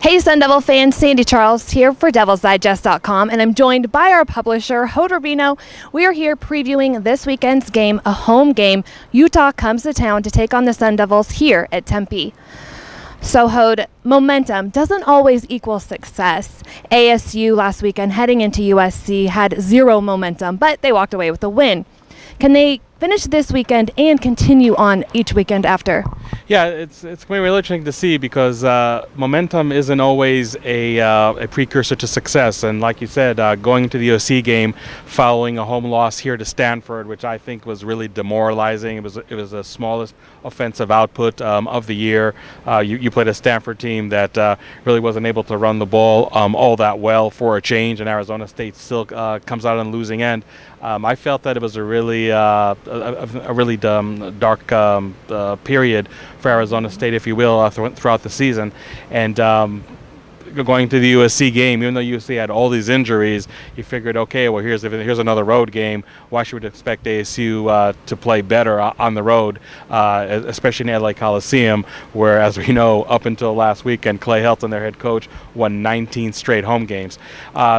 Hey Sun Devil fans, Sandy Charles here for DevilsDigest.com, and I'm joined by our publisher, Hode Rubino. We are here previewing this weekend's game, a home game. Utah comes to town to take on the Sun Devils here at Tempe. So Hode, momentum doesn't always equal success. ASU last weekend heading into USC had zero momentum, but they walked away with a win. Can they finish this weekend and continue on each weekend after? Yeah, it's going to be really interesting to see because momentum isn't always a precursor to success. And like you said, going into the USC game, following a home loss here to Stanford, which I think was really demoralizing. It was the smallest offensive output of the year. You played a Stanford team that really wasn't able to run the ball all that well for a change, and Arizona State still comes out on the losing end. I felt that it was a really dark period for Arizona State, if you will, throughout the season. And going to the USC game, even though USC had all these injuries, you figured, okay, well, here's another road game. Why should we expect ASU to play better on the road, especially in LA Coliseum, where, as we know, up until last weekend, Clay Helton, their head coach, won 19 straight home games.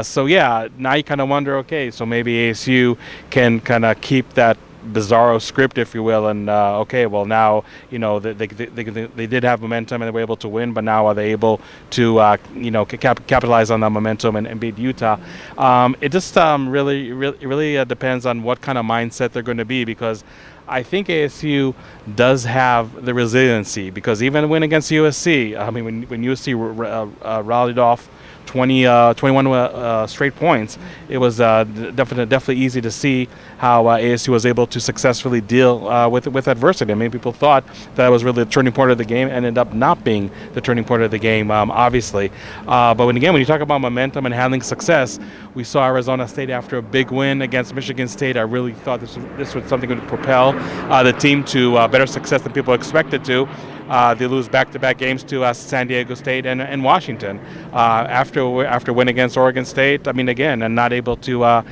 So yeah, now you kind of wonder, okay, so maybe ASU can kind of keep that bizarro script, if you will, and okay, well, now they did have momentum and they were able to win, but now are they able to capitalize on that momentum and beat Utah? It just really depends on what kind of mindset they're going to be, because I think ASU does have the resiliency, because even a win against USC, I mean, when USC rallied off 21 straight points, it was definitely easy to see how ASU was able to successfully deal with adversity. I mean, people thought that was really the turning point of the game, and ended up not being the turning point of the game, obviously. But when you talk about momentum and handling success, we saw Arizona State after a big win against Michigan State. I really thought this was something that would propel the team to better success than people expected to. They lose back-to-back games to San Diego State and Washington after a win against Oregon State. I mean, again, and not able to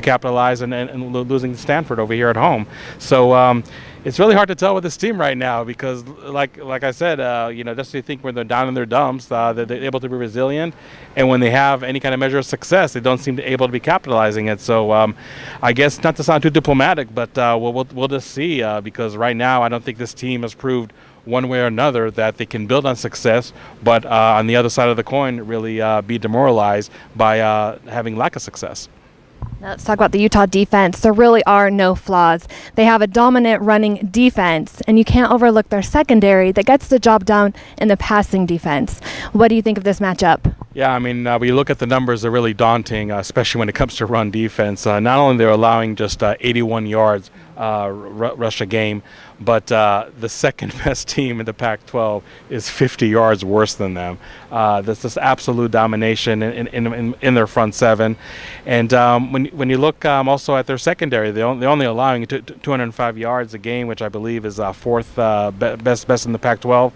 capitalize and losing to Stanford over here at home. So it's really hard to tell with this team right now, because like I said, just you think when they're down in their dumps, they're able to be resilient, and when they have any kind of measure of success, they don't seem to able to be capitalizing it. So I guess, not to sound too diplomatic, but we'll just see, because right now I don't think this team has proved one way or another that they can build on success, but on the other side of the coin, really be demoralized by having lack of success. Now let's talk about the Utah defense. There really are no flaws. They have a dominant running defense, and you can't overlook their secondary that gets the job done in the passing defense. What do you think of this matchup? Yeah, I mean, when you look at the numbers, they're really daunting, especially when it comes to run defense. Not only they're allowing just 81 yards rush a game, but the second best team in the Pac-12 is 50 yards worse than them. There's this absolute domination in their front seven. And when you look also at their secondary, they're only allowing 205 yards a game, which I believe is fourth best in the Pac-12.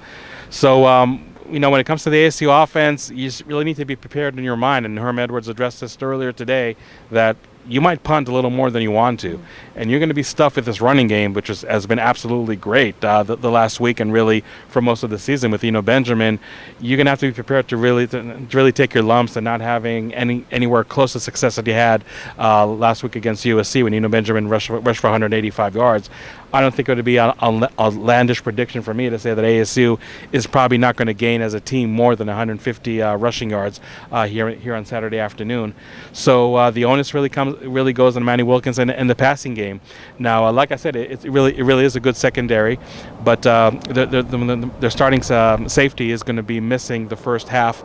So when it comes to the ASU offense, you really need to be prepared in your mind, and Herm Edwards addressed this earlier today, that you might punt a little more than you want to, and you're going to be stuffed with this running game, which has been absolutely great the last week, and really for most of the season with Benjamin. You're going to have to be prepared to really take your lumps, and not having anywhere close to success that you had last week against USC when Benjamin rushed for 185 yards. I don't think it would be a outlandish prediction for me to say that ASU is probably not going to gain as a team more than 150 rushing yards here on Saturday afternoon. So the onus really goes on Manny Wilkins and the passing game. Now, like I said, it really is a good secondary, but their starting safety is going to be missing the first half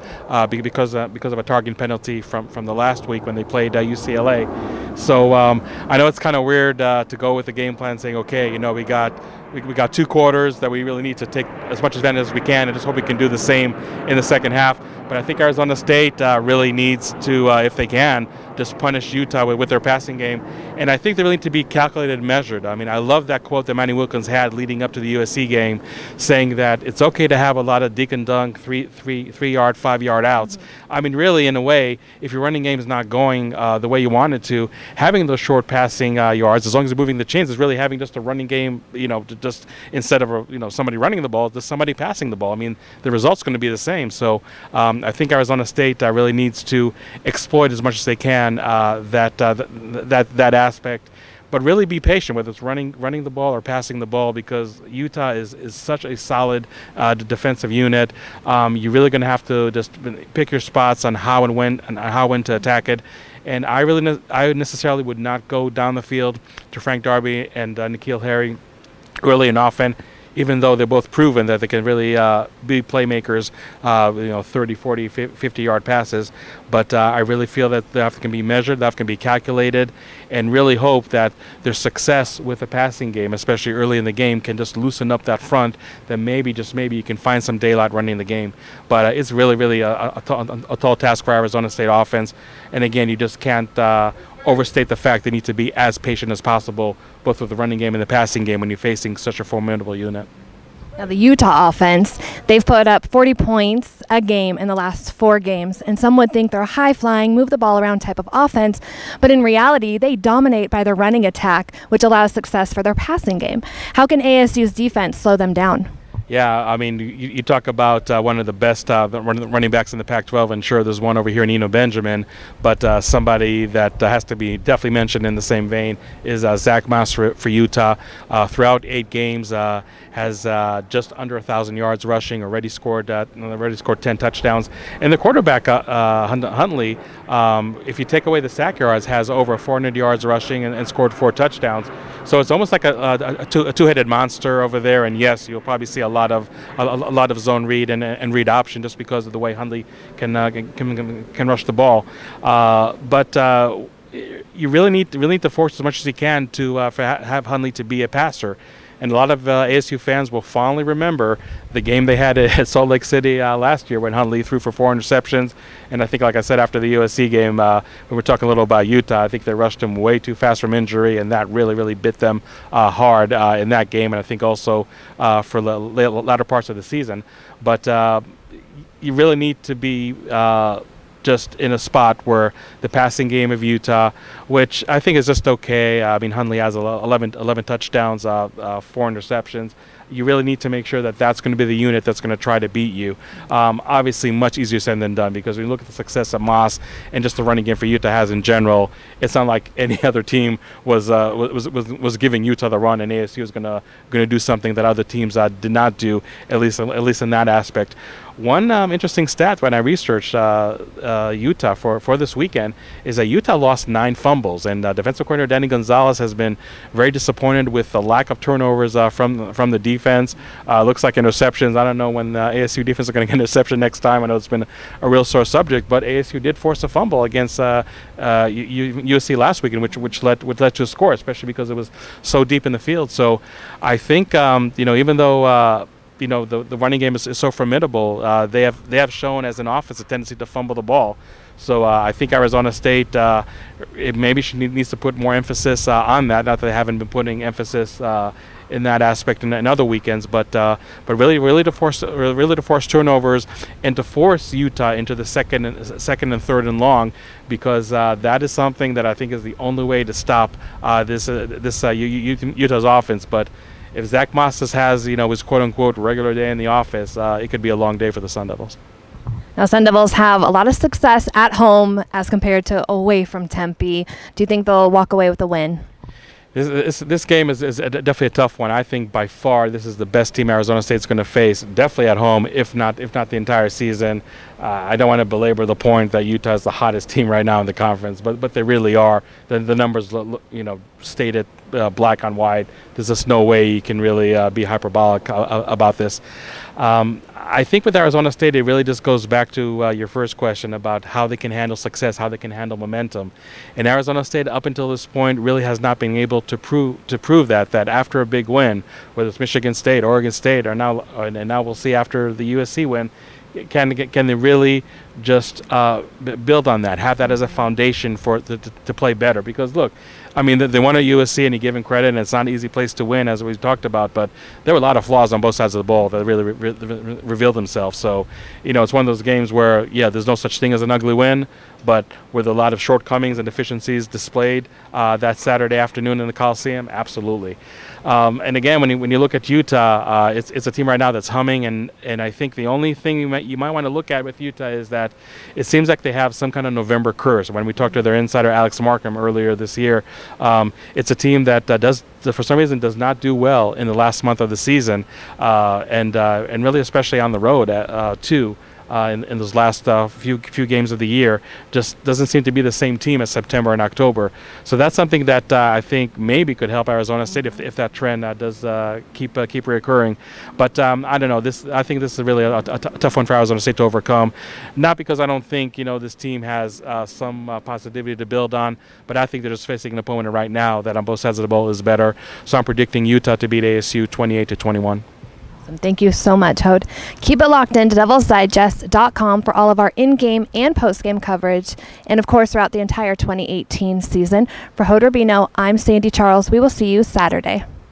because of a targeting penalty from the last week when they played UCLA. So I know it's kind of weird to go with the game plan saying, okay, we got 2 quarters that we really need to take as much advantage as we can, and just hope we can do the same in the second half. But I think Arizona State really needs to, if they can, just punish Utah with their passing game. And I think they really need to be calculated and measured. I mean, I love that quote that Manny Wilkins had leading up to the USC game, saying that it's okay to have a lot of dink and dunk, 3-yard, 5-yard outs. I mean, really, in a way, if your running game is not going the way you want it to, having those short passing yards, as long as you're moving the chains, is really having just a running game, just instead of somebody running the ball, just somebody passing the ball. I mean, the result's going to be the same. So I think Arizona State really needs to exploit as much as they can that aspect, but really be patient whether it's running the ball or passing the ball, because Utah is such a solid defensive unit. You're really going to have to just pick your spots on how and when to attack it. And I necessarily would not go down the field to Frank Darby and N'Keal Harry early and often, even though they're both proven that they can really be playmakers, 30, 40, 50-yard passes. But I really feel that that can be measured, that can be calculated, and really hope that their success with the passing game, especially early in the game, can just loosen up that front, that maybe, just maybe, you can find some daylight running the game. But it's really, really a tall task for Arizona State offense. And again, you just can't overstate the fact they need to be as patient as possible, both with the running game and the passing game, when you're facing such a formidable unit. Now, the Utah offense, they've put up 40 points a game in the last 4 games, and some would think they're a high-flying, move the ball around type of offense, but in reality, they dominate by their running attack, which allows success for their passing game. How can ASU's defense slow them down? Yeah, I mean, you talk about one of the best running backs in the Pac-12, and sure, there's one over here in Eno Benjamin, but somebody that has to be definitely mentioned in the same vein is Zach Moss for Utah. Throughout 8 games, has just under 1,000 yards rushing, already scored 10 touchdowns. And the quarterback, Huntley, if you take away the sack yards, has over 400 yards rushing and scored 4 touchdowns. So it's almost like a two-headed monster over there. And yes, you'll probably see a lot of zone read and read option, just because of the way Huntley can rush the ball. But you really need to force as much as you can to have Huntley to be a passer. And a lot of ASU fans will fondly remember the game they had at Salt Lake City last year, when Huntley threw for 4 interceptions. And I think, like I said, after the USC game, when we're talking a little about Utah, I think they rushed him way too fast from injury, and that really, really bit them hard in that game, and I think also for the latter parts of the season. But you really need to be just in a spot where the passing game of Utah, which I think is just okay. I mean, Huntley has 11 touchdowns, 4 interceptions. You really need to make sure that that's going to be the unit that's going to try to beat you. Obviously, much easier said than done, because when you look at the success that Moss and just the running game for Utah has in general, it's not like any other team was giving Utah the run, and ASU is going to do something that other teams did not do, at least in that aspect. One interesting stat when I researched Utah for this weekend is that Utah lost 9 fumbles, and defensive coordinator Danny Gonzalez has been very disappointed with the lack of turnovers from the defense. Looks like interceptions. I don't know when the ASU defense is going to get an interception next time. I know it's been a real sore subject, but ASU did force a fumble against USC last weekend, which led to a score, especially because it was so deep in the field. So I think even though the running game is so formidable, they have shown as an offense a tendency to fumble the ball. So I think Arizona State needs to put more emphasis on that. Not that they haven't been putting emphasis in that aspect in other weekends, but really to force turnovers and to force Utah into the second and third and long, because that is something that I think is the only way to stop Utah's offense. But if Zach Moss has his quote-unquote regular day in the office, it could be a long day for the Sun Devils. Now, Sun Devils have a lot of success at home as compared to away from Tempe. Do you think they'll walk away with a win? This game is definitely a tough one. I think by far this is the best team Arizona State's going to face, definitely at home, if not the entire season. I don't want to belabor the point that Utah is the hottest team right now in the conference, but they really are. The numbers, state it black on white. There's just no way you can really be hyperbolic about this. I think with Arizona State, it really just goes back to your first question about how they can handle success, how they can handle momentum. And Arizona State, up until this point, really has not been able to prove that after a big win, whether it's Michigan State, Oregon State, and now we'll see after the USC win, can they really just build on that, have that as a foundation for to play better? Because look, I mean, they won at USC, and you give them credit, and it's not an easy place to win, as we've talked about, but there were a lot of flaws on both sides of the ball that really revealed themselves. So, it's one of those games where, there's no such thing as an ugly win, but with a lot of shortcomings and deficiencies displayed that Saturday afternoon in the Coliseum, absolutely. And again, when you look at Utah, it's a team right now that's humming, and I think the only thing you might want to look at with Utah is that it seems like they have some kind of November curse. When we talked to their insider Alex Markham earlier this year, it's a team that for some reason does not do well in the last month of the season, and really especially on the road too. In those last few games of the year, just doesn't seem to be the same team as September and October. So that's something that I think maybe could help Arizona State if that trend does keep reoccurring. But I don't know. I think this is really a tough one for Arizona State to overcome. Not because I don't think this team has some positivity to build on, but I think they're just facing an opponent right now that on both sides of the ball is better. So I'm predicting Utah to beat ASU 28-21. Thank you so much, Hode. Keep it locked in to DevilsDigest.com for all of our in-game and post-game coverage, and of course throughout the entire 2018 season. For Hode Urbino, I'm Sandy Charles. We will see you Saturday.